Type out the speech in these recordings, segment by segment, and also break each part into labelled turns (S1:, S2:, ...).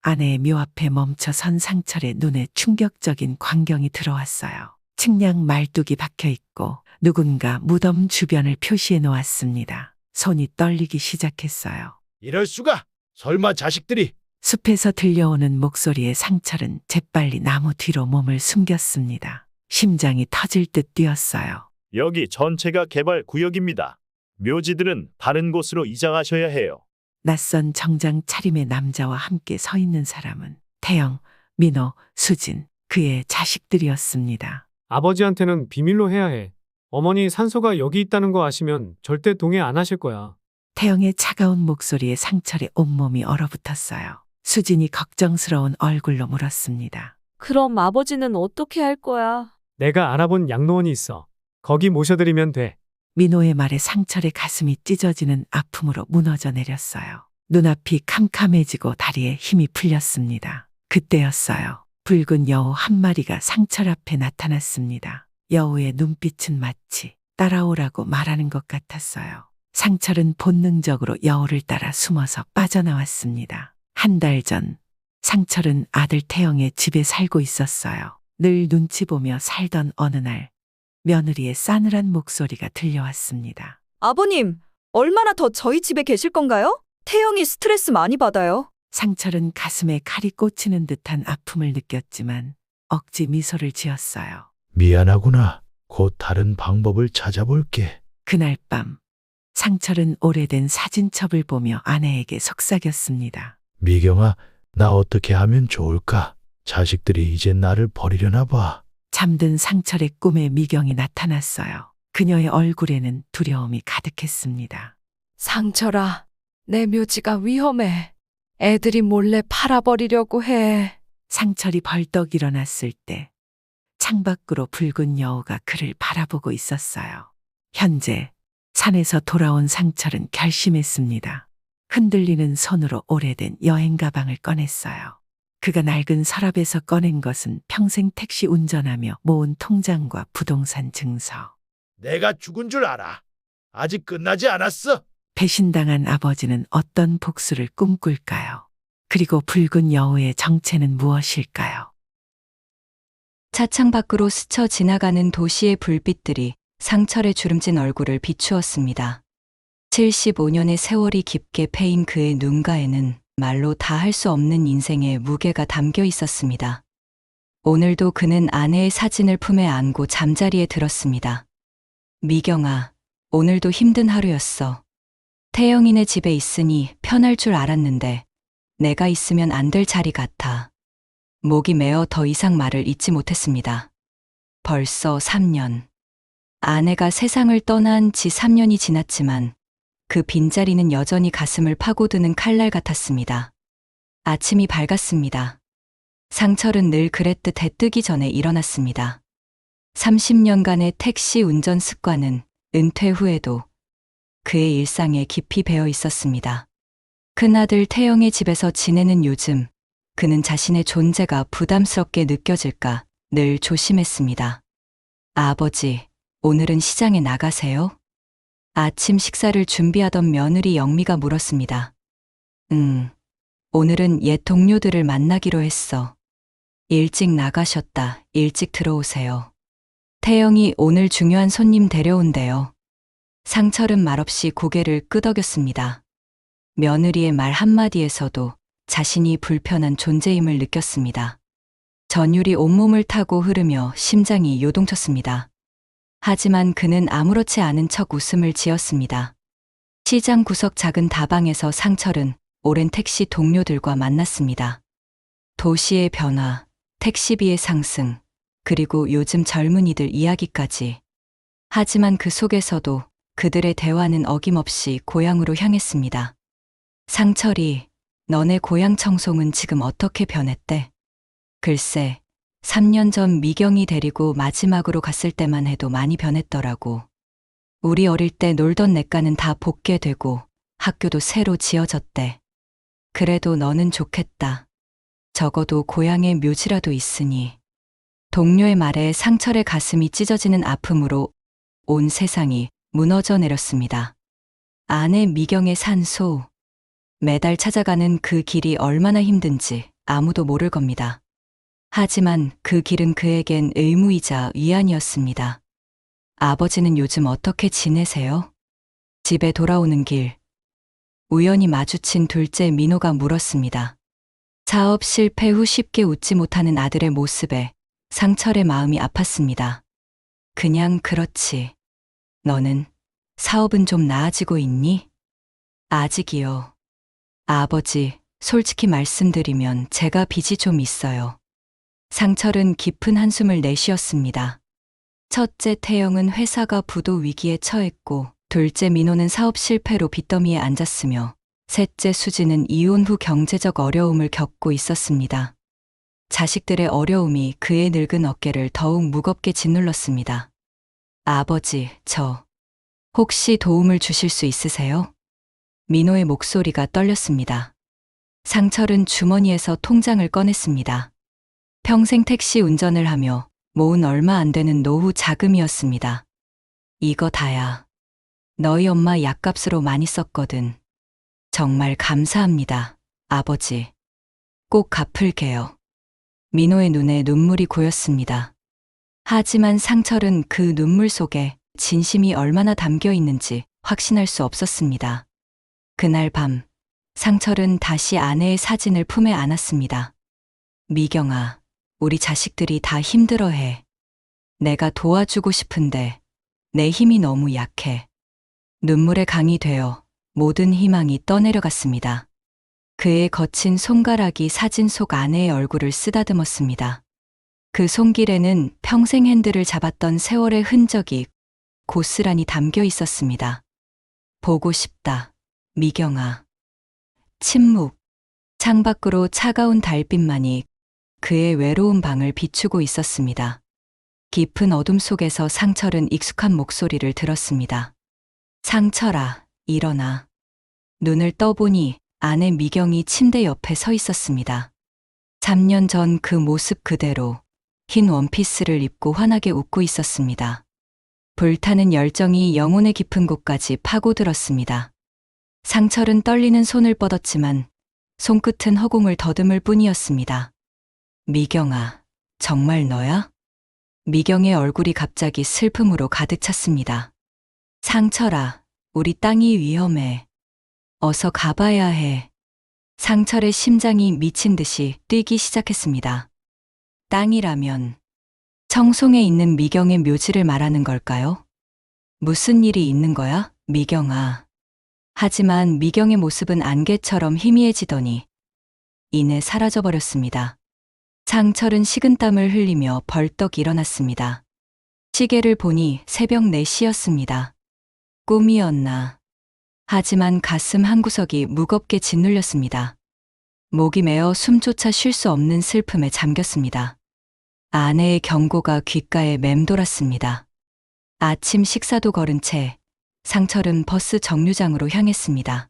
S1: 아내의 묘 앞에 멈춰 선 상철의 눈에 충격적인 광경이 들어왔어요. 측량 말뚝이 박혀 있고 누군가 무덤 주변을 표시해 놓았습니다. 손이 떨리기 시작했어요.
S2: 이럴 수가! 설마 자식들이!
S1: 숲에서 들려오는 목소리에 상철은 재빨리 나무 뒤로 몸을 숨겼습니다. 심장이 터질 듯 뛰었어요.
S3: 여기 전체가 개발 구역입니다. 묘지들은 다른 곳으로 이장하셔야 해요.
S1: 낯선 정장 차림의 남자와 함께 서 있는 사람은 태영, 민호, 수진, 그의 자식들이었습니다.
S4: 아버지한테는 비밀로 해야 해. 어머니 산소가 여기 있다는 거 아시면 절대 동의 안 하실 거야.
S1: 태영의 차가운 목소리에 상철의 온몸이 얼어붙었어요. 수진이 걱정스러운 얼굴로 물었습니다.
S5: 그럼 아버지는 어떻게 할 거야?
S4: 내가 알아본 양로원이 있어. 거기 모셔드리면 돼.
S1: 민호의 말에 상철의 가슴이 찢어지는 아픔으로 무너져 내렸어요. 눈앞이 캄캄해지고 다리에 힘이 풀렸습니다. 그때였어요. 붉은 여우 한 마리가 상철 앞에 나타났습니다. 여우의 눈빛은 마치 따라오라고 말하는 것 같았어요. 상철은 본능적으로 여우를 따라 숨어서 빠져나왔습니다. 한 달 전, 상철은 아들 태영의 집에 살고 있었어요. 늘 눈치 보며 살던 어느 날, 며느리의 싸늘한 목소리가 들려왔습니다.
S6: 아버님, 얼마나 더 저희 집에 계실 건가요? 태영이 스트레스 많이 받아요.
S1: 상철은 가슴에 칼이 꽂히는 듯한 아픔을 느꼈지만 억지 미소를 지었어요.
S2: 미안하구나. 곧 다른 방법을 찾아볼게.
S1: 그날 밤, 상철은 오래된 사진첩을 보며 아내에게 속삭였습니다.
S2: 미경아, 나 어떻게 하면 좋을까? 자식들이 이제 나를 버리려나 봐.
S1: 잠든 상철의 꿈에 미경이 나타났어요. 그녀의 얼굴에는 두려움이 가득했습니다.
S7: 상철아, 내 묘지가 위험해. 애들이 몰래 팔아버리려고 해.
S1: 상철이 벌떡 일어났을 때 창밖으로 붉은 여우가 그를 바라보고 있었어요. 현재 산에서 돌아온 상철은 결심했습니다. 흔들리는 손으로 오래된 여행 가방을 꺼냈어요. 그가 낡은 서랍에서 꺼낸 것은 평생 택시 운전하며 모은 통장과 부동산 증서.
S2: 내가 죽은 줄 알아. 아직 끝나지 않았어.
S1: 배신당한 아버지는 어떤 복수를 꿈꿀까요? 그리고 붉은 여우의 정체는 무엇일까요?
S8: 차창 밖으로 스쳐 지나가는 도시의 불빛들이 상철의 주름진 얼굴을 비추었습니다. 75년의 세월이 깊게 패인 그의 눈가에는 말로 다 할 수 없는 인생의 무게가 담겨 있었습니다. 오늘도 그는 아내의 사진을 품에 안고 잠자리에 들었습니다. 미경아, 오늘도 힘든 하루였어. 태영이네 집에 있으니 편할 줄 알았는데 내가 있으면 안 될 자리 같아. 목이 메어 더 이상 말을 잇지 못했습니다. 벌써 3년. 아내가 세상을 떠난 지 3년이 지났지만 그 빈자리는 여전히 가슴을 파고드는 칼날 같았습니다. 아침이 밝았습니다. 상철은 늘 그랬듯 해 뜨기 전에 일어났습니다. 30년간의 택시 운전 습관은 은퇴 후에도 그의 일상에 깊이 배어 있었습니다. 큰아들 태영의 집에서 지내는 요즘 그는 자신의 존재가 부담스럽게 느껴질까 늘 조심했습니다. 아버지, 오늘은 시장에 나가세요? 아침 식사를 준비하던 며느리 영미가 물었습니다. 오늘은 옛 동료들을 만나기로 했어. 일찍 나가셨다. 일찍 들어오세요. 태영이 오늘 중요한 손님 데려온대요. 상철은 말없이 고개를 끄덕였습니다. 며느리의 말 한마디에서도 자신이 불편한 존재임을 느꼈습니다. 전율이 온몸을 타고 흐르며 심장이 요동쳤습니다. 하지만 그는 아무렇지 않은 척 웃음을 지었습니다. 시장 구석 작은 다방에서 상철은 오랜 택시 동료들과 만났습니다. 도시의 변화, 택시비의 상승, 그리고 요즘 젊은이들 이야기까지. 하지만 그 속에서도 그들의 대화는 어김없이 고향으로 향했습니다. 상철이, 너네 고향 청송은 지금 어떻게 변했대? 글쎄, 3년 전 미경이 데리고 마지막으로 갔을 때만 해도 많이 변했더라고. 우리 어릴 때 놀던 냇가는 다 복개되고 학교도 새로 지어졌대. 그래도 너는 좋겠다. 적어도 고향에 묘지라도 있으니. 동료의 말에 상철의 가슴이 찢어지는 아픔으로 온 세상이 무너져 내렸습니다. 아내 미경의 산소. 매달 찾아가는 그 길이 얼마나 힘든지 아무도 모를 겁니다. 하지만 그 길은 그에겐 의무이자 위안이었습니다. 아버지는 요즘 어떻게 지내세요? 집에 돌아오는 길, 우연히 마주친 둘째 민호가 물었습니다. 사업 실패 후 쉽게 웃지 못하는 아들의 모습에 상철의 마음이 아팠습니다. 그냥 그렇지. 너는 사업은 좀 나아지고 있니? 아직이요. 아버지, 솔직히 말씀드리면 제가 빚이 좀 있어요. 상철은 깊은 한숨을 내쉬었습니다. 첫째 태영은 회사가 부도 위기에 처했고, 둘째 민호는 사업 실패로 빚더미에 앉았으며, 셋째 수지는 이혼 후 경제적 어려움을 겪고 있었습니다. 자식들의 어려움이 그의 늙은 어깨를 더욱 무겁게 짓눌렀습니다. 아버지, 저 혹시 도움을 주실 수 있으세요? 민호의 목소리가 떨렸습니다. 상철은 주머니에서 통장을 꺼냈습니다. 평생 택시 운전을 하며 모은 얼마 안 되는 노후 자금이었습니다. 이거 다야. 너희 엄마 약값으로 많이 썼거든. 정말 감사합니다, 아버지. 꼭 갚을게요. 민호의 눈에 눈물이 고였습니다. 하지만 상철은 그 눈물 속에 진심이 얼마나 담겨 있는지 확신할 수 없었습니다. 그날 밤, 상철은 다시 아내의 사진을 품에 안았습니다. 미경아, 우리 자식들이 다 힘들어해. 내가 도와주고 싶은데 내 힘이 너무 약해. 눈물의 강이 되어 모든 희망이 떠내려갔습니다. 그의 거친 손가락이 사진 속 아내의 얼굴을 쓰다듬었습니다. 그 손길에는 평생 핸들을 잡았던 세월의 흔적이 고스란히 담겨 있었습니다. 보고 싶다, 미경아. 침묵. 창밖으로 차가운 달빛만이 그의 외로운 방을 비추고 있었습니다. 깊은 어둠 속에서 상철은 익숙한 목소리를 들었습니다. 상철아, 일어나. 눈을 떠보니 아내 미경이 침대 옆에 서 있었습니다. 3년 전 그 모습 그대로 흰 원피스를 입고 환하게 웃고 있었습니다. 불타는 열정이 영혼의 깊은 곳까지 파고들었습니다. 상철은 떨리는 손을 뻗었지만 손끝은 허공을 더듬을 뿐이었습니다. 미경아, 정말 너야? 미경의 얼굴이 갑자기 슬픔으로 가득 찼습니다. 상철아, 우리 땅이 위험해. 어서 가봐야 해. 상철의 심장이 미친 듯이 뛰기 시작했습니다. 땅이라면 청송에 있는 미경의 묘지를 말하는 걸까요? 무슨 일이 있는 거야, 미경아? 하지만 미경의 모습은 안개처럼 희미해지더니 이내 사라져버렸습니다. 상철은 식은땀을 흘리며 벌떡 일어났습니다. 시계를 보니 새벽 4시였습니다. 꿈이었나. 하지만 가슴 한구석이 무겁게 짓눌렸습니다. 목이 메어 숨조차 쉴 수 없는 슬픔에 잠겼습니다. 아내의 경고가 귓가에 맴돌았습니다. 아침 식사도 거른 채 상철은 버스 정류장으로 향했습니다.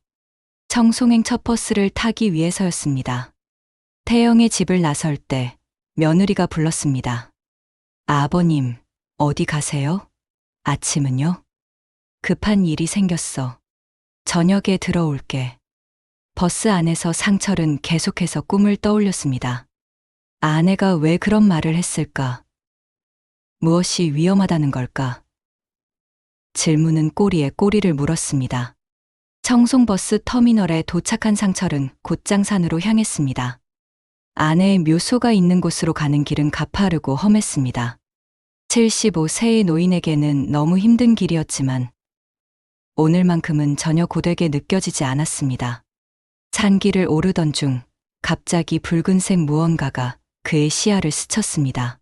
S8: 청송행 첫 버스를 타기 위해서였습니다. 태영의 집을 나설 때 며느리가 불렀습니다. 아버님, 어디 가세요? 아침은요? 급한 일이 생겼어. 저녁에 들어올게. 버스 안에서 상철은 계속해서 꿈을 떠올렸습니다. 아내가 왜 그런 말을 했을까? 무엇이 위험하다는 걸까? 질문은 꼬리에 꼬리를 물었습니다. 청송버스 터미널에 도착한 상철은 곧장 산으로 향했습니다. 아내의 묘소가 있는 곳으로 가는 길은 가파르고 험했습니다. 75세의 노인에게는 너무 힘든 길이었지만 오늘만큼은 전혀 고되게 느껴지지 않았습니다. 산길을 오르던 중 갑자기 붉은색 무언가가 그의 시야를 스쳤습니다.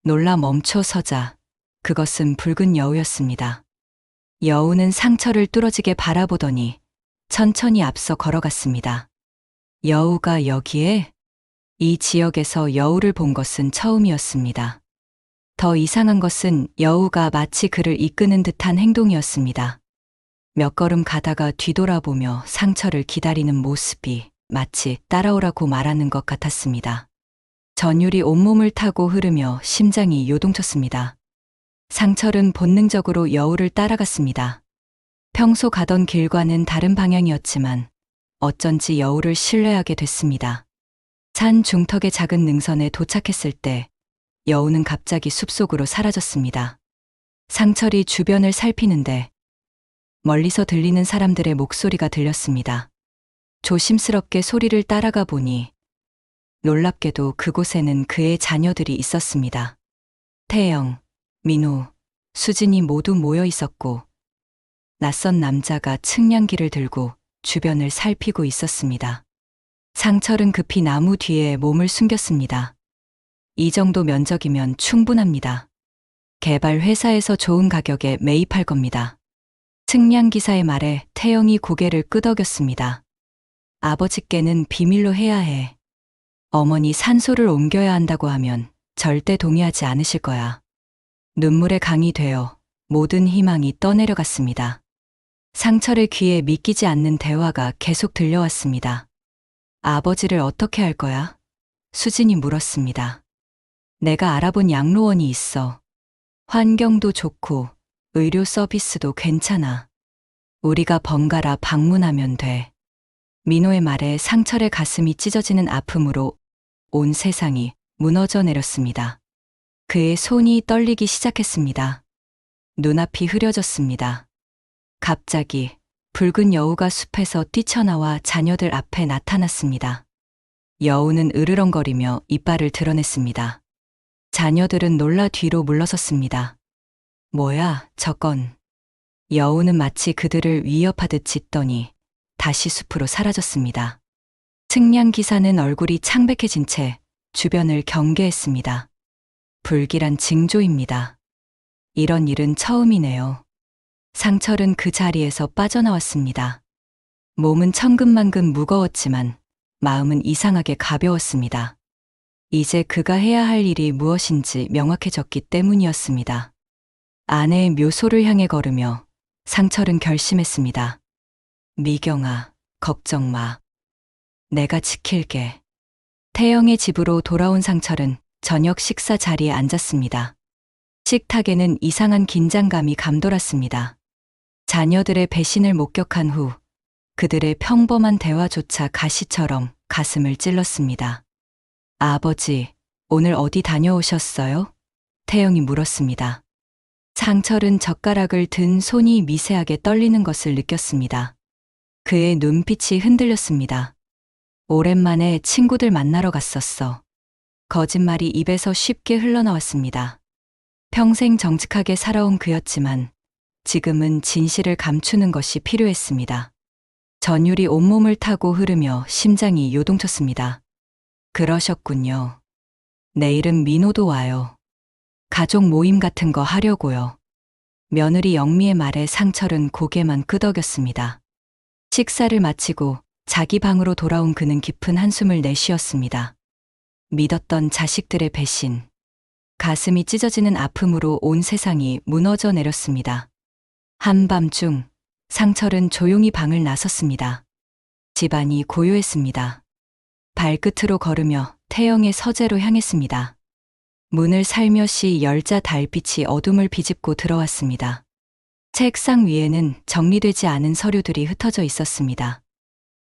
S8: 놀라 멈춰 서자 그것은 붉은 여우였습니다. 여우는 상철을 뚫어지게 바라보더니 천천히 앞서 걸어갔습니다. 여우가 여기에? 이 지역에서 여우를 본 것은 처음이었습니다. 더 이상한 것은 여우가 마치 그를 이끄는 듯한 행동이었습니다. 몇 걸음 가다가 뒤돌아보며 상철을 기다리는 모습이 마치 따라오라고 말하는 것 같았습니다. 전율이 온몸을 타고 흐르며 심장이 요동쳤습니다. 상철은 본능적으로 여우를 따라갔습니다. 평소 가던 길과는 다른 방향이었지만 어쩐지 여우를 신뢰하게 됐습니다. 산 중턱의 작은 능선에 도착했을 때 여우는 갑자기 숲속으로 사라졌습니다. 상철이 주변을 살피는데 멀리서 들리는 사람들의 목소리가 들렸습니다. 조심스럽게 소리를 따라가 보니 놀랍게도 그곳에는 그의 자녀들이 있었습니다. 태영, 민호, 수진이 모두 모여 있었고 낯선 남자가 측량기를 들고 주변을 살피고 있었습니다. 상철은 급히 나무 뒤에 몸을 숨겼습니다. 이 정도 면적이면 충분합니다. 개발 회사에서 좋은 가격에 매입할 겁니다. 측량기사의 말에 태영이 고개를 끄덕였습니다. 아버지께는 비밀로 해야 해. 어머니 산소를 옮겨야 한다고 하면 절대 동의하지 않으실 거야. 눈물의 강이 되어 모든 희망이 떠내려갔습니다. 상철의 귀에 믿기지 않는 대화가 계속 들려왔습니다. 아버지를 어떻게 할 거야? 수진이 물었습니다. 내가 알아본 양로원이 있어. 환경도 좋고 의료 서비스도 괜찮아. 우리가 번갈아 방문하면 돼. 민호의 말에 상철의 가슴이 찢어지는 아픔으로 온 세상이 무너져 내렸습니다. 그의 손이 떨리기 시작했습니다. 눈앞이 흐려졌습니다. 갑자기 붉은 여우가 숲에서 뛰쳐나와 자녀들 앞에 나타났습니다. 여우는 으르렁거리며 이빨을 드러냈습니다. 자녀들은 놀라 뒤로 물러섰습니다. 뭐야, 저건. 여우는 마치 그들을 위협하듯 짖더니 다시 숲으로 사라졌습니다. 측량기사는 얼굴이 창백해진 채 주변을 경계했습니다. 불길한 징조입니다. 이런 일은 처음이네요. 상철은 그 자리에서 빠져나왔습니다. 몸은 천근만근 무거웠지만 마음은 이상하게 가벼웠습니다. 이제 그가 해야 할 일이 무엇인지 명확해졌기 때문이었습니다. 아내의 묘소를 향해 걸으며 상철은 결심했습니다. 미경아, 걱정 마. 내가 지킬게. 태영의 집으로 돌아온 상철은 저녁 식사 자리에 앉았습니다. 식탁에는 이상한 긴장감이 감돌았습니다. 자녀들의 배신을 목격한 후 그들의 평범한 대화조차 가시처럼 가슴을 찔렀습니다. 아버지, 오늘 어디 다녀오셨어요? 태영이 물었습니다. 상철은 젓가락을 든 손이 미세하게 떨리는 것을 느꼈습니다. 그의 눈빛이 흔들렸습니다. 오랜만에 친구들 만나러 갔었어. 거짓말이 입에서 쉽게 흘러나왔습니다. 평생 정직하게 살아온 그였지만 지금은 진실을 감추는 것이 필요했습니다. 전율이 온몸을 타고 흐르며 심장이 요동쳤습니다. 그러셨군요. 내일은 민호도 와요. 가족 모임 같은 거 하려고요. 며느리 영미의 말에 상철은 고개만 끄덕였습니다. 식사를 마치고 자기 방으로 돌아온 그는 깊은 한숨을 내쉬었습니다. 믿었던 자식들의 배신, 가슴이 찢어지는 아픔으로 온 세상이 무너져 내렸습니다. 한밤중 상철은 조용히 방을 나섰습니다. 집안이 고요했습니다. 발끝으로 걸으며 태영의 서재로 향했습니다. 문을 살며시 열자 달빛이 어둠을 비집고 들어왔습니다. 책상 위에는 정리되지 않은 서류들이 흩어져 있었습니다.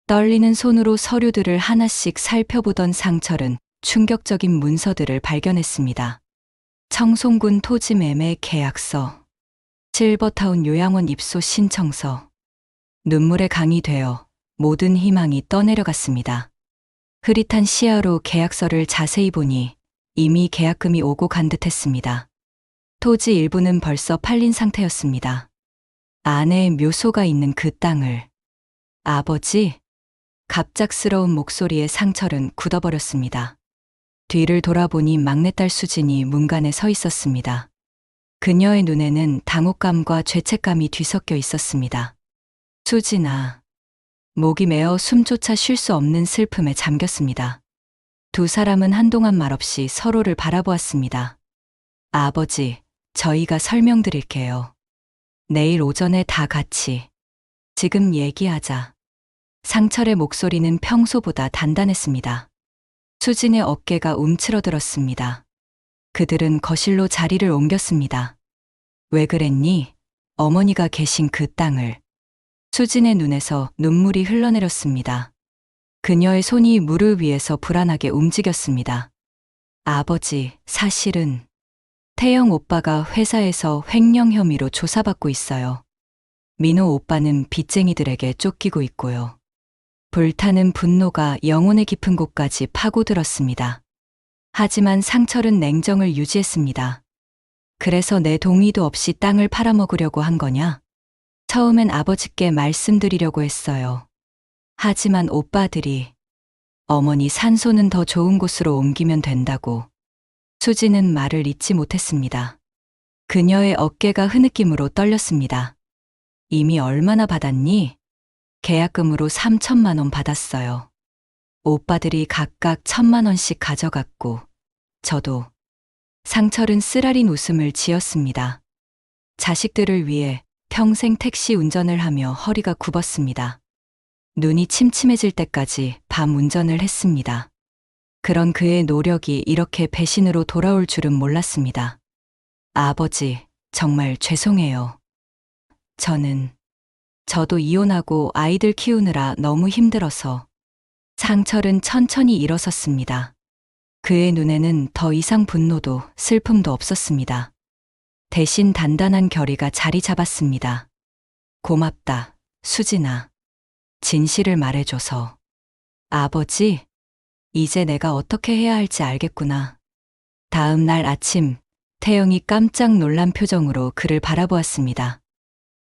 S8: 떨리는 손으로 서류들을 하나씩 살펴보던 상철은 충격적인 문서들을 발견했습니다. 청송군 토지 매매 계약서, 실버타운 요양원 입소 신청서. 눈물의 강이 되어 모든 희망이 떠내려갔습니다. 흐릿한 시야로 계약서를 자세히 보니 이미 계약금이 오고 간 듯했습니다. 토지 일부는 벌써 팔린 상태였습니다. 아내의 묘소가 있는 그 땅을. 아버지? 갑작스러운 목소리에 상철은 굳어버렸습니다. 뒤를 돌아보니 막내딸 수진이 문간에 서 있었습니다. 그녀의 눈에는 당혹감과 죄책감이 뒤섞여 있었습니다. 수진아. 목이 메어 숨조차 쉴 수 없는 슬픔에 잠겼습니다. 두 사람은 한동안 말없이 서로를 바라보았습니다. 아버지, 저희가 설명드릴게요. 내일 오전에 다 같이. 지금 얘기하자. 상철의 목소리는 평소보다 단단했습니다. 수진의 어깨가 움츠러들었습니다. 그들은 거실로 자리를 옮겼습니다. 왜 그랬니? 어머니가 계신 그 땅을. 수진의 눈에서 눈물이 흘러내렸습니다. 그녀의 손이 무릎 위에서 불안하게 움직였습니다. 아버지, 사실은 태영 오빠가 회사에서 횡령 혐의로 조사받고 있어요. 민호 오빠는 빚쟁이들에게 쫓기고 있고요. 불타는 분노가 영혼의 깊은 곳까지 파고들었습니다. 하지만 상철은 냉정을 유지했습니다. 그래서 내 동의도 없이 땅을 팔아먹으려고 한 거냐? 처음엔 아버지께 말씀드리려고 했어요. 하지만 오빠들이 어머니 산소는 더 좋은 곳으로 옮기면 된다고. 수지는 말을 잇지 못했습니다. 그녀의 어깨가 흐느낌으로 떨렸습니다. 이미 얼마나 받았니? 계약금으로 3천만 원 받았어요. 오빠들이 각각 1,000만 원씩 가져갔고, 저도. 상철은 쓰라린 웃음을 지었습니다. 자식들을 위해 평생 택시 운전을 하며 허리가 굽었습니다. 눈이 침침해질 때까지 밤 운전을 했습니다. 그런 그의 노력이 이렇게 배신으로 돌아올 줄은 몰랐습니다. 아버지, 정말 죄송해요. 저도 이혼하고 아이들 키우느라 너무 힘들어서. 상철은 천천히 일어섰습니다. 그의 눈에는 더 이상 분노도 슬픔도 없었습니다. 대신 단단한 결의가 자리 잡았습니다. 고맙다, 수진아. 진실을 말해줘서. 아버지, 이제 내가 어떻게 해야 할지 알겠구나. 다음 날 아침, 태영이 깜짝 놀란 표정으로 그를 바라보았습니다.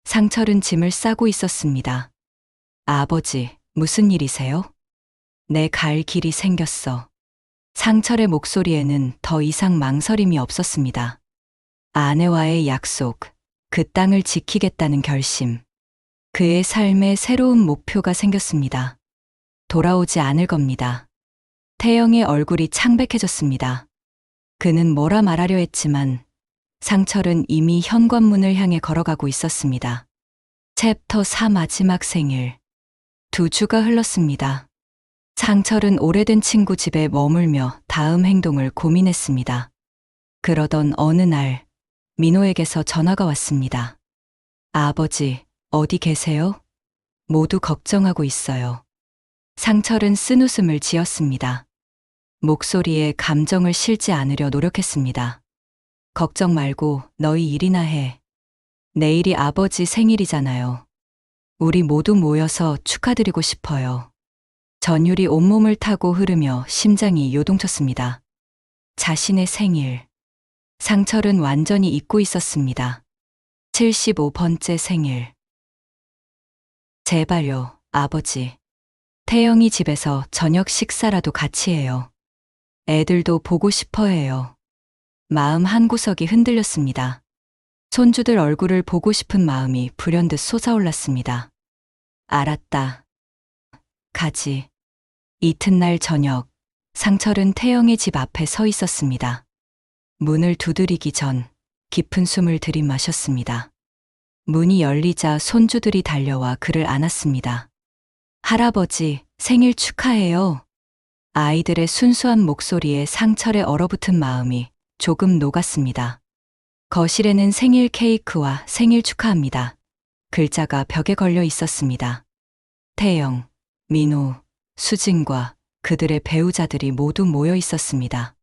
S8: 상철은 짐을 싸고 있었습니다. 아버지, 무슨 일이세요? 내 갈 길이 생겼어. 상철의 목소리에는 더 이상 망설임이 없었습니다. 아내와의 약속, 그 땅을 지키겠다는 결심. 그의 삶에 새로운 목표가 생겼습니다. 돌아오지 않을 겁니다. 태영의 얼굴이 창백해졌습니다. 그는 뭐라 말하려 했지만 상철은 이미 현관문을 향해 걸어가고 있었습니다. 챕터 4 마지막 생일. 2주가 흘렀습니다. 상철은 오래된 친구 집에 머물며 다음 행동을 고민했습니다. 그러던 어느 날, 민호에게서 전화가 왔습니다. 아버지, 어디 계세요? 모두 걱정하고 있어요. 상철은 쓴웃음을 지었습니다. 목소리에 감정을 실지 않으려 노력했습니다. 걱정 말고 너희 일이나 해. 내일이 아버지 생일이잖아요. 우리 모두 모여서 축하드리고 싶어요. 전율이 온몸을 타고 흐르며 심장이 요동쳤습니다. 자신의 생일. 상철은 완전히 잊고 있었습니다. 75번째 생일. 제발요, 아버지. 태영이 집에서 저녁 식사라도 같이 해요. 애들도 보고 싶어 해요. 마음 한구석이 흔들렸습니다. 손주들 얼굴을 보고 싶은 마음이 불현듯 솟아올랐습니다. 알았다. 가지. 이튿날 저녁, 상철은 태영의 집 앞에 서 있었습니다. 문을 두드리기 전 깊은 숨을 들이마셨습니다. 문이 열리자 손주들이 달려와 그를 안았습니다. 할아버지, 생일 축하해요. 아이들의 순수한 목소리에 상철의 얼어붙은 마음이 조금 녹았습니다. 거실에는 생일 케이크와 생일 축하합니다. 글자가 벽에 걸려 있었습니다. 태영, 민호, 수진과 그들의 배우자들이 모두 모여 있었습니다.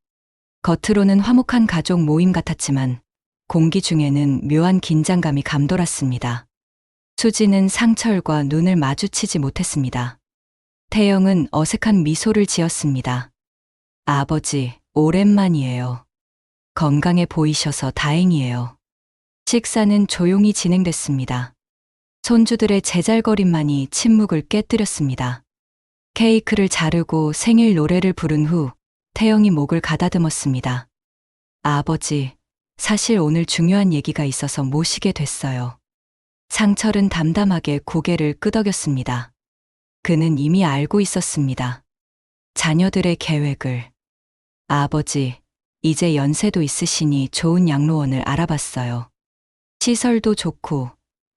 S8: 겉으로는 화목한 가족 모임 같았지만 공기 중에는 묘한 긴장감이 감돌았습니다. 수진은 상철과 눈을 마주치지 못했습니다. 태영은 어색한 미소를 지었습니다. 아버지, 오랜만이에요. 건강해 보이셔서 다행이에요. 식사는 조용히 진행됐습니다. 손주들의 제잘거림만이 침묵을 깨뜨렸습니다. 케이크를 자르고 생일 노래를 부른 후 태영이 목을 가다듬었습니다. 아버지, 사실 오늘 중요한 얘기가 있어서 모시게 됐어요. 상철은 담담하게 고개를 끄덕였습니다. 그는 이미 알고 있었습니다. 자녀들의 계획을. 아버지, 이제 연세도 있으시니 좋은 양로원을 알아봤어요. 시설도 좋고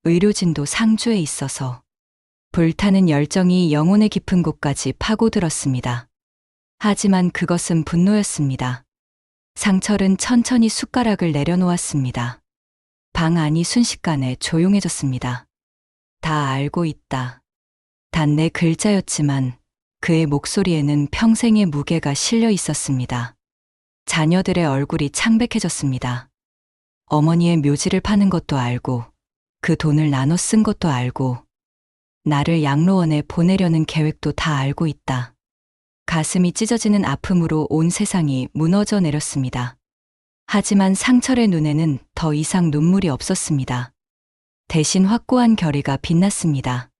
S8: 의료진도 상주에 있어서. 불타는 열정이 영혼의 깊은 곳까지 파고들었습니다. 하지만 그것은 분노였습니다. 상철은 천천히 숟가락을 내려놓았습니다. 방 안이 순식간에 조용해졌습니다. 다 알고 있다. 단내 글자였지만 그의 목소리에는 평생의 무게가 실려 있었습니다. 자녀들의 얼굴이 창백해졌습니다. 어머니의 묘지를 파는 것도 알고 그 돈을 나눠 쓴 것도 알고 나를 양로원에 보내려는 계획도 다 알고 있다. 가슴이 찢어지는 아픔으로 온 세상이 무너져 내렸습니다. 하지만 상철의 눈에는 더 이상 눈물이 없었습니다. 대신 확고한 결의가 빛났습니다.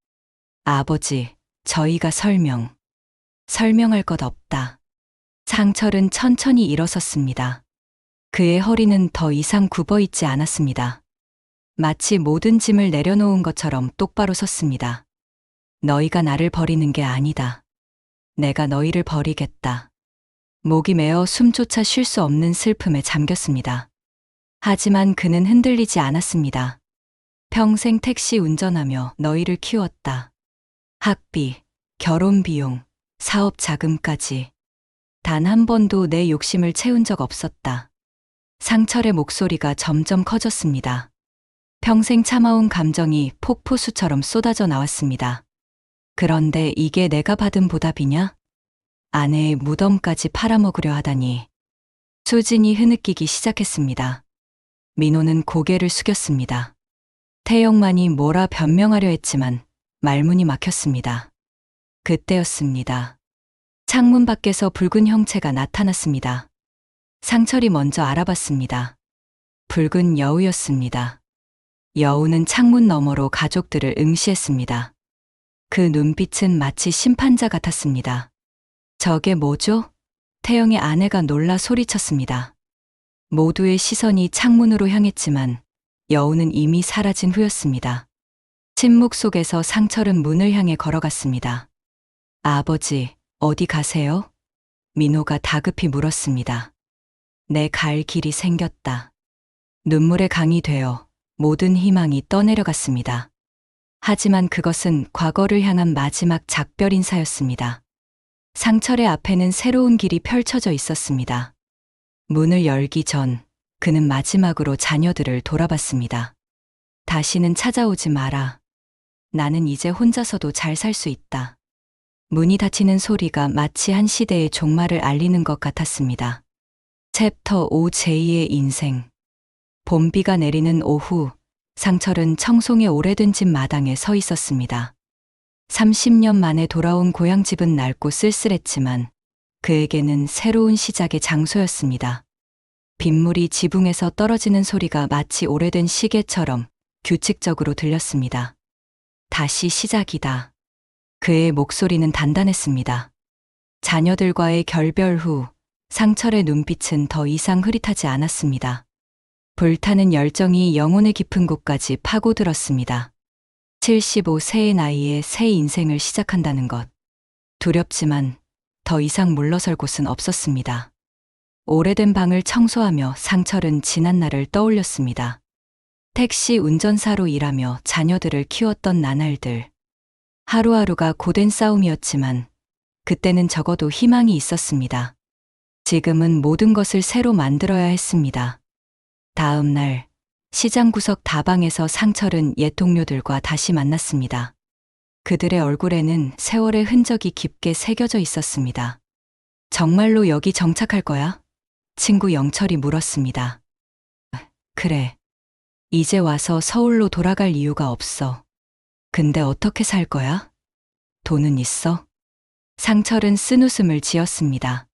S8: 아버지, 저희가 설명할 것 없다. 상철은 천천히 일어섰습니다. 그의 허리는 더 이상 굽어 있지 않았습니다. 마치 모든 짐을 내려놓은 것처럼 똑바로 섰습니다. 너희가 나를 버리는 게 아니다. 내가 너희를 버리겠다. 목이 메어 숨조차 쉴 수 없는 슬픔에 잠겼습니다. 하지만 그는 흔들리지 않았습니다. 평생 택시 운전하며 너희를 키웠다. 학비, 결혼 비용, 사업 자금까지. 단 한 번도 내 욕심을 채운 적 없었다. 상철의 목소리가 점점 커졌습니다. 평생 참아온 감정이 폭포수처럼 쏟아져 나왔습니다. 그런데 이게 내가 받은 보답이냐? 아내의 무덤까지 팔아먹으려 하다니. 수진이 흐느끼기 시작했습니다. 민호는 고개를 숙였습니다. 태영만이 뭐라 변명하려 했지만 말문이 막혔습니다. 그때였습니다. 창문 밖에서 붉은 형체가 나타났습니다. 상철이 먼저 알아봤습니다. 붉은 여우였습니다. 여우는 창문 너머로 가족들을 응시했습니다. 그 눈빛은 마치 심판자 같았습니다. 저게 뭐죠? 태영의 아내가 놀라 소리쳤습니다. 모두의 시선이 창문으로 향했지만 여우는 이미 사라진 후였습니다. 침묵 속에서 상철은 문을 향해 걸어갔습니다. 아버지, 어디 가세요? 민호가 다급히 물었습니다. 내 갈 길이 생겼다. 눈물의 강이 되어 모든 희망이 떠내려갔습니다. 하지만 그것은 과거를 향한 마지막 작별 인사였습니다. 상철의 앞에는 새로운 길이 펼쳐져 있었습니다. 문을 열기 전 그는 마지막으로 자녀들을 돌아봤습니다. 다시는 찾아오지 마라. 나는 이제 혼자서도 잘 살 수 있다. 문이 닫히는 소리가 마치 한 시대의 종말을 알리는 것 같았습니다. 챕터 5 제2의 인생. 봄비가 내리는 오후, 상철은 청송의 오래된 집 마당에 서 있었습니다. 30년 만에 돌아온 고향집은 낡고 쓸쓸했지만 그에게는 새로운 시작의 장소였습니다. 빗물이 지붕에서 떨어지는 소리가 마치 오래된 시계처럼 규칙적으로 들렸습니다. 다시 시작이다. 그의 목소리는 단단했습니다. 자녀들과의 결별 후 상철의 눈빛은 더 이상 흐릿하지 않았습니다. 불타는 열정이 영혼의 깊은 곳까지 파고들었습니다. 75세의 나이에 새 인생을 시작한다는 것. 두렵지만 더 이상 물러설 곳은 없었습니다. 오래된 방을 청소하며 상철은 지난 날을 떠올렸습니다. 택시 운전사로 일하며 자녀들을 키웠던 나날들. 하루하루가 고된 싸움이었지만 그때는 적어도 희망이 있었습니다. 지금은 모든 것을 새로 만들어야 했습니다. 다음 날 시장 구석 다방에서 상철은 옛 동료들과 다시 만났습니다. 그들의 얼굴에는 세월의 흔적이 깊게 새겨져 있었습니다. 정말로 여기 정착할 거야? 친구 영철이 물었습니다. 그래. 이제 와서 서울로 돌아갈 이유가 없어. 근데 어떻게 살 거야? 돈은 있어? 상철은 쓴웃음을 지었습니다.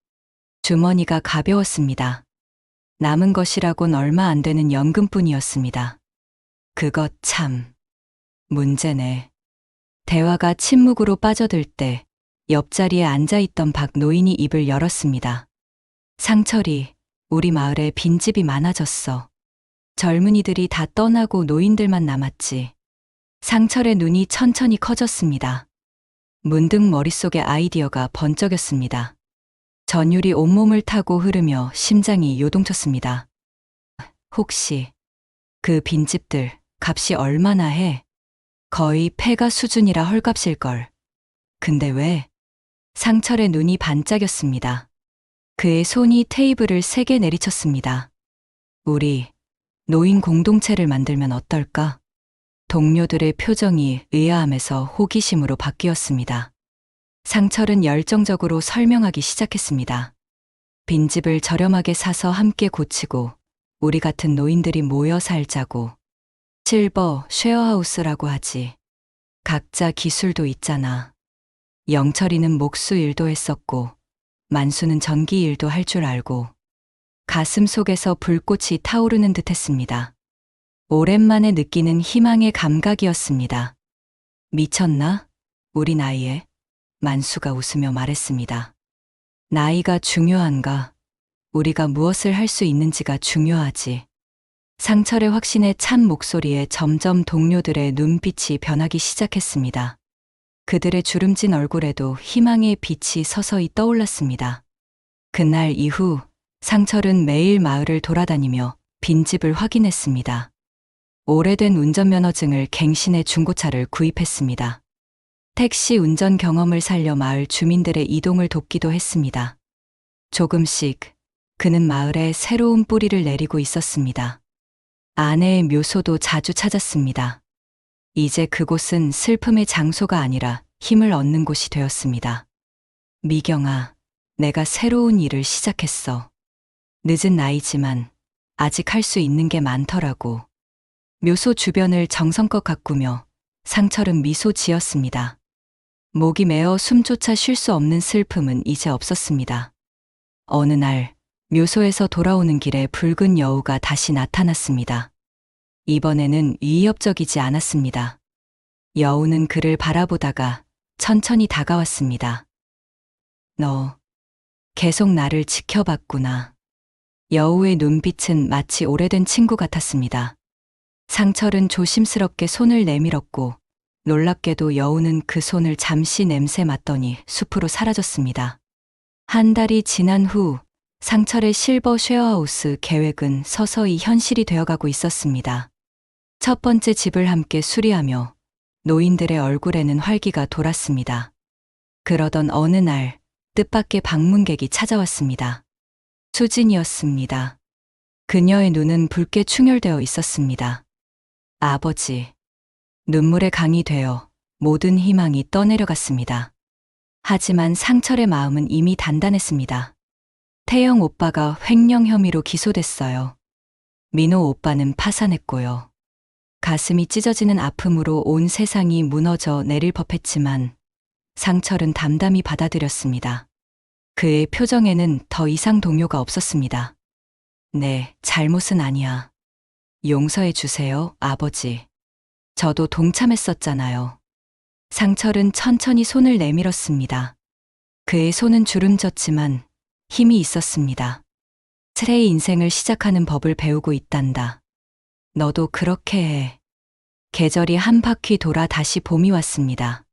S8: 주머니가 가벼웠습니다. 남은 것이라곤 얼마 안 되는 연금뿐이었습니다. 그것 참 문제네. 대화가 침묵으로 빠져들 때 옆자리에 앉아있던 박 노인이 입을 열었습니다. 상철이, 우리 마을에 빈집이 많아졌어. 젊은이들이 다 떠나고 노인들만 남았지. 상철의 눈이 천천히 커졌습니다. 문득 머릿속에 아이디어가 번쩍였습니다. 전율이 온몸을 타고 흐르며 심장이 요동쳤습니다. 혹시 그 빈집들 값이 얼마나 해? 거의 폐가 수준이라 헐값일걸. 근데 왜? 상철의 눈이 반짝였습니다. 그의 손이 테이블을 세게 내리쳤습니다. 우리 노인 공동체를 만들면 어떨까? 동료들의 표정이 의아함에서 호기심으로 바뀌었습니다. 상철은 열정적으로 설명하기 시작했습니다. 빈집을 저렴하게 사서 함께 고치고 우리 같은 노인들이 모여 살자고. 실버 쉐어하우스라고 하지. 각자 기술도 있잖아. 영철이는 목수 일도 했었고 만수는 전기 일도 할 줄 알고. 가슴 속에서 불꽃이 타오르는 듯 했습니다. 오랜만에 느끼는 희망의 감각이었습니다. 미쳤나? 우리 나이에? 만수가 웃으며 말했습니다. 나이가 중요한가? 우리가 무엇을 할 수 있는지가 중요하지. 상철의 확신에 찬 목소리에 점점 동료들의 눈빛이 변하기 시작했습니다. 그들의 주름진 얼굴에도 희망의 빛이 서서히 떠올랐습니다. 그날 이후 상철은 매일 마을을 돌아다니며 빈집을 확인했습니다. 오래된 운전면허증을 갱신해 중고차를 구입했습니다. 택시 운전 경험을 살려 마을 주민들의 이동을 돕기도 했습니다. 조금씩 그는 마을에 새로운 뿌리를 내리고 있었습니다. 아내의 묘소도 자주 찾았습니다. 이제 그곳은 슬픔의 장소가 아니라 힘을 얻는 곳이 되었습니다. 미경아, 내가 새로운 일을 시작했어. 늦은 나이지만 아직 할 수 있는 게 많더라고. 묘소 주변을 정성껏 가꾸며 상철은 미소 지었습니다. 목이 메어 숨조차 쉴 수 없는 슬픔은 이제 없었습니다. 어느 날 묘소에서 돌아오는 길에 붉은 여우가 다시 나타났습니다. 이번에는 위협적이지 않았습니다. 여우는 그를 바라보다가 천천히 다가왔습니다. 너 계속 나를 지켜봤구나. 여우의 눈빛은 마치 오래된 친구 같았습니다. 상철은 조심스럽게 손을 내밀었고 놀랍게도 여우는 그 손을 잠시 냄새 맡더니 숲으로 사라졌습니다. 한 달이 지난 후 상철의 실버 쉐어하우스 계획은 서서히 현실이 되어가고 있었습니다. 첫 번째 집을 함께 수리하며 노인들의 얼굴에는 활기가 돌았습니다. 그러던 어느 날 뜻밖의 방문객이 찾아왔습니다. 수진이었습니다. 그녀의 눈은 붉게 충혈되어 있었습니다. 아버지. 눈물의 강이 되어 모든 희망이 떠내려갔습니다. 하지만 상철의 마음은 이미 단단했습니다. 태영 오빠가 횡령 혐의로 기소됐어요. 민호 오빠는 파산했고요. 가슴이 찢어지는 아픔으로 온 세상이 무너져 내릴 법했지만 상철은 담담히 받아들였습니다. 그의 표정에는 더 이상 동요가 없었습니다. 네, 잘못은 아니야. 용서해 주세요, 아버지. 저도 동참했었잖아요. 상철은 천천히 손을 내밀었습니다. 그의 손은 주름졌지만 힘이 있었습니다. 새의 인생을 시작하는 법을 배우고 있단다. 너도 그렇게 해. 계절이 한 바퀴 돌아 다시 봄이 왔습니다.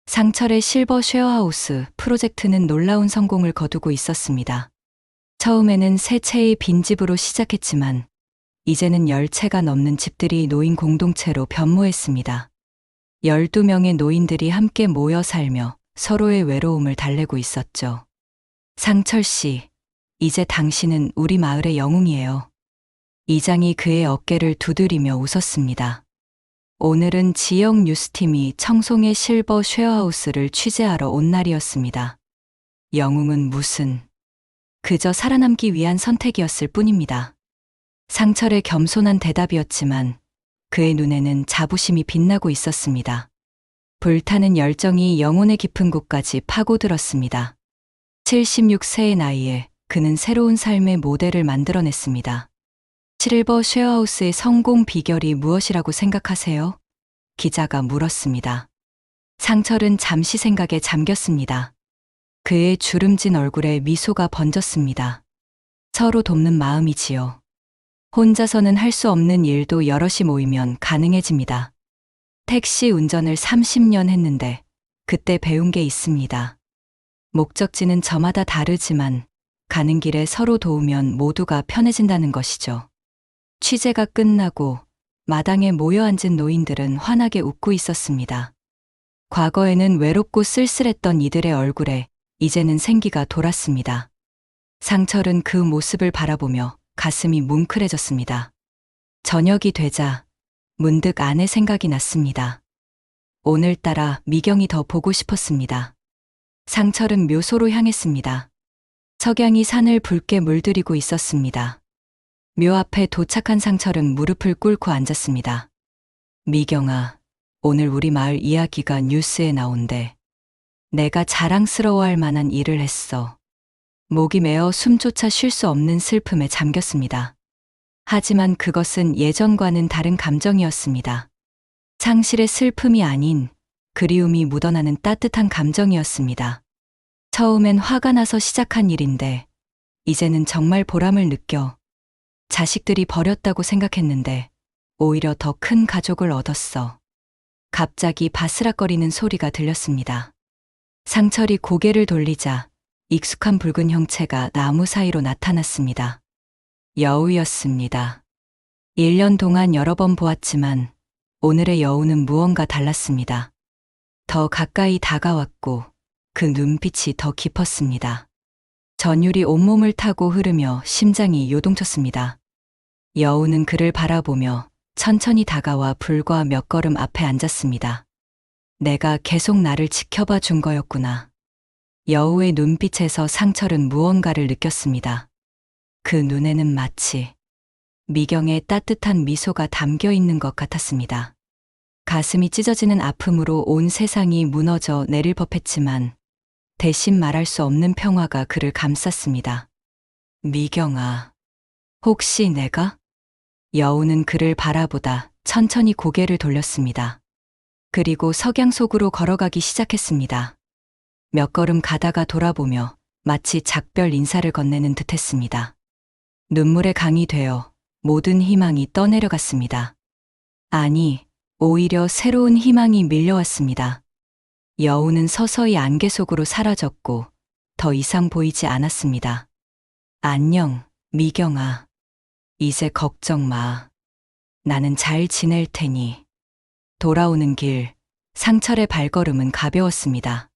S8: 상철의 실버 쉐어하우스 프로젝트는 놀라운 성공을 거두고 있었습니다. 처음에는 세 채의 빈집으로 시작했지만 이제는 10채가 넘는 집들이 노인 공동체로 변모했습니다. 12명의 노인들이 함께 모여 살며 서로의 외로움을 달래고 있었죠. 상철 씨, 이제 당신은 우리 마을의 영웅이에요. 이장이 그의 어깨를 두드리며 웃었습니다. 오늘은 지역 뉴스팀이 청송의 실버 쉐어하우스를 취재하러 온 날이었습니다. 영웅은 무슨, 그저 살아남기 위한 선택이었을 뿐입니다. 상철의 겸손한 대답이었지만 그의 눈에는 자부심이 빛나고 있었습니다. 불타는 열정이 영혼의 깊은 곳까지 파고들었습니다. 76세의 나이에 그는 새로운 삶의 모델을 만들어냈습니다. 실버 쉐어하우스의 성공 비결이 무엇이라고 생각하세요? 기자가 물었습니다. 상철은 잠시 생각에 잠겼습니다. 그의 주름진 얼굴에 미소가 번졌습니다. 서로 돕는 마음이지요. 혼자서는 할 수 없는 일도 여럿이 모이면 가능해집니다. 택시 운전을 30년 했는데 그때 배운 게 있습니다. 목적지는 저마다 다르지만 가는 길에 서로 도우면 모두가 편해진다는 것이죠. 취재가 끝나고 마당에 모여 앉은 노인들은 환하게 웃고 있었습니다. 과거에는 외롭고 쓸쓸했던 이들의 얼굴에 이제는 생기가 돌았습니다. 상철은 그 모습을 바라보며 가슴이 뭉클해졌습니다. 저녁이 되자 문득 아내 생각이 났습니다. 오늘따라 미경이 더 보고 싶었습니다. 상철은 묘소로 향했습니다. 석양이 산을 붉게 물들이고 있었습니다. 묘 앞에 도착한 상철은 무릎을 꿇고 앉았습니다. 미경아, 오늘 우리 마을 이야기가 뉴스에 나온대. 내가 자랑스러워할 만한 일을 했어. 목이 메어 숨조차 쉴 수 없는 슬픔에 잠겼습니다. 하지만 그것은 예전과는 다른 감정이었습니다. 상실의 슬픔이 아닌 그리움이 묻어나는 따뜻한 감정이었습니다. 처음엔 화가 나서 시작한 일인데 이제는 정말 보람을 느껴 자식들이 버렸다고 생각했는데 오히려 더 큰 가족을 얻었어. 갑자기 바스락거리는 소리가 들렸습니다. 상철이 고개를 돌리자 익숙한 붉은 형체가 나무 사이로 나타났습니다. 여우였습니다. 1년 동안 여러 번 보았지만 오늘의 여우는 무언가 달랐습니다. 더 가까이 다가왔고 그 눈빛이 더 깊었습니다. 전율이 온몸을 타고 흐르며 심장이 요동쳤습니다. 여우는 그를 바라보며 천천히 다가와 불과 몇 걸음 앞에 앉았습니다. 내가 계속 나를 지켜봐 준 거였구나. 여우의 눈빛에서 상철은 무언가를 느꼈습니다. 그 눈에는 마치 미경의 따뜻한 미소가 담겨 있는 것 같았습니다. 가슴이 찢어지는 아픔으로 온 세상이 무너져 내릴 법했지만 대신 말할 수 없는 평화가 그를 감쌌습니다. 미경아, 혹시 내가? 여우는 그를 바라보다 천천히 고개를 돌렸습니다. 그리고 석양 속으로 걸어가기 시작했습니다. 몇 걸음 가다가 돌아보며 마치 작별 인사를 건네는 듯했습니다. 눈물의 강이 되어 모든 희망이 떠내려갔습니다. 아니, 오히려 새로운 희망이 밀려왔습니다. 여우는 서서히 안개 속으로 사라졌고 더 이상 보이지 않았습니다. 안녕, 미경아. 이제 걱정 마. 나는 잘 지낼 테니. 돌아오는 길, 상철의 발걸음은 가벼웠습니다.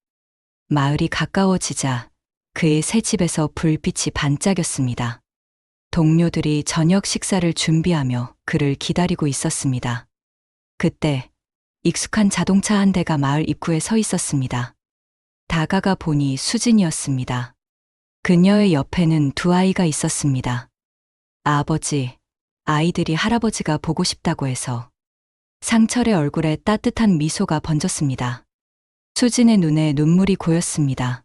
S8: 마을이 가까워지자 그의 새 집에서 불빛이 반짝였습니다. 동료들이 저녁 식사를 준비하며 그를 기다리고 있었습니다. 그때 익숙한 자동차 한 대가 마을 입구에 서 있었습니다. 다가가 보니 수진이었습니다. 그녀의 옆에는 두 아이가 있었습니다. 아버지, 아이들이 할아버지가 보고 싶다고 해서. 상철의 얼굴에 따뜻한 미소가 번졌습니다. 수진의 눈에 눈물이 고였습니다.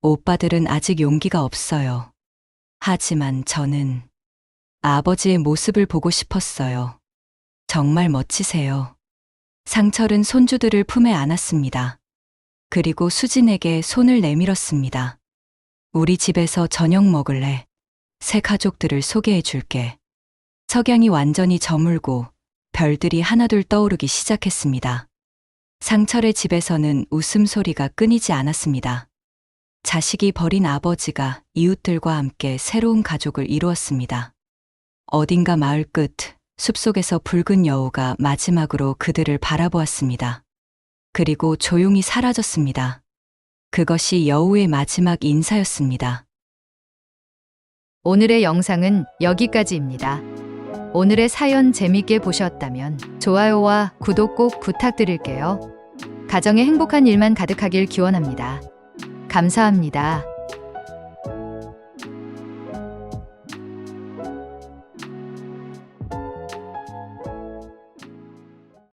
S8: 오빠들은 아직 용기가 없어요. 하지만 저는 아버지의 모습을 보고 싶었어요. 정말 멋지세요. 상철은 손주들을 품에 안았습니다. 그리고 수진에게 손을 내밀었습니다. 우리 집에서 저녁 먹을래? 새 가족들을 소개해 줄게. 석양이 완전히 저물고 별들이 하나둘 떠오르기 시작했습니다. 상철의 집에서는 웃음소리가 끊이지 않았습니다. 자식이 버린 아버지가 이웃들과 함께 새로운 가족을 이루었습니다. 어딘가 마을 끝, 숲속에서 붉은 여우가 마지막으로 그들을 바라보았습니다. 그리고 조용히 사라졌습니다. 그것이 여우의 마지막 인사였습니다.
S9: 오늘의 영상은 여기까지입니다. 오늘의 사연 재밌게 보셨다면 좋아요와 구독 꼭 부탁드릴게요. 가정에 행복한 일만 가득하길 기원합니다. 감사합니다.